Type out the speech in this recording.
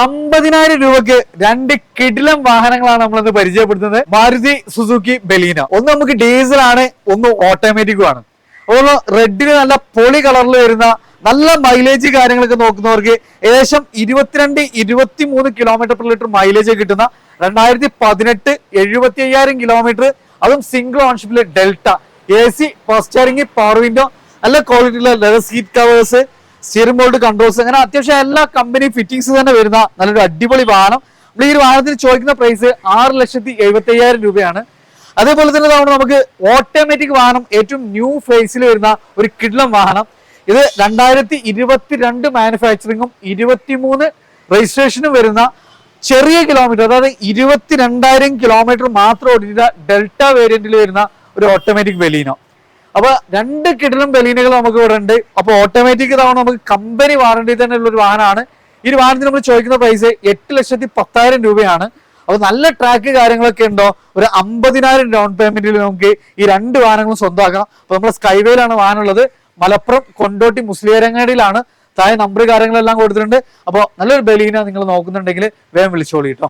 50,000 രൂപക്ക് രണ്ട് കിടിലം വാഹനങ്ങളാണ് നമ്മളിന്ന് പരിചയപ്പെടുത്തുന്നത്. മാരുതി സുസുക്കി ബലീനോ. ഒന്ന് നമുക്ക് ഡീസൽ ആണ്, ഒന്ന് ഓട്ടോമാറ്റിക്കും ആണ്. അതുപോലെ റെഡിന് നല്ല പൊളി കളറിൽ വരുന്ന നല്ല മൈലേജ് കാര്യങ്ങളൊക്കെ നോക്കുന്നവർക്ക് ഏകദേശം 22-23 കിലോമീറ്റർ പെർ ലിറ്റർ മൈലേജ് കിട്ടുന്ന 2018 75,000 കിലോമീറ്റർ, അതും സിംഗിൾ ഓൺഷിപ്പിലെ Delta AC first steering, power window, നല്ല ക്വാളിറ്റിയുള്ള leather seat covers, steering board controls, അങ്ങനെ അത്യാവശ്യം എല്ലാ കമ്പനി ഫിറ്റിംഗ്സ് തന്നെ വരുന്ന നല്ലൊരു അടിപൊളി വാഹനം. നമ്മൾ ഈ ഒരു വാഹനത്തിന് ചോദിക്കുന്ന പ്രൈസ് 6,75,000 രൂപയാണ്. അതേപോലെ തന്നെ നമുക്ക് ഓട്ടോമാറ്റിക് വാഹനം, ഏറ്റവും ന്യൂ ഫേസിൽ വരുന്ന ഒരു കിടിലം വാഹനം. ഇത് 2022 മാനുഫാക്ചറിങ്ങും 23 രജിസ്ട്രേഷനും വരുന്ന ചെറിയ കിലോമീറ്റർ, അതായത് 22,000 കിലോമീറ്റർ മാത്രം ഓടിച്ച ഡെൽറ്റ വേരിയന്റിൽ വരുന്ന ഒരു ഓട്ടോമാറ്റിക് ബലീനോ. അപ്പൊ രണ്ട് കിടിലം ബലീനുകൾ നമുക്ക് ഇവിടെ ഉണ്ട്. അപ്പൊ ഓട്ടോമാറ്റിക് തവണ നമുക്ക് കമ്പനി വാറണ്ടി തന്നെ ഉള്ള ഒരു വാഹനമാണ്. ഈ ഒരു വാഹനത്തിന് നമ്മൾ ചോദിക്കുന്ന പ്രൈസ് 8,10,000 രൂപയാണ്. അപ്പൊ നല്ല ട്രാക്ക് കാര്യങ്ങളൊക്കെ ഉണ്ടോ, ഒരു 50,000 ഡൗൺ പേയ്മെന്റിൽ നമുക്ക് ഈ രണ്ട് വാഹനങ്ങളും സ്വന്തമാക്കാം. അപ്പൊ നമ്മുടെ സ്കൈവേയിലാണ് വാഹനം ഉള്ളത്. മലപ്പുറം കൊണ്ടോട്ടി മുസ്ലിയാരങ്ങാടിയിലാണ്. താഴെ നമ്പർ കാര്യങ്ങളെല്ലാം കൊടുത്തിട്ടുണ്ട്. അപ്പോൾ നല്ലൊരു ബലീന നിങ്ങൾ നോക്കുന്നുണ്ടെങ്കിൽ വേഗം വിളിച്ചോളൂ കേട്ടോ.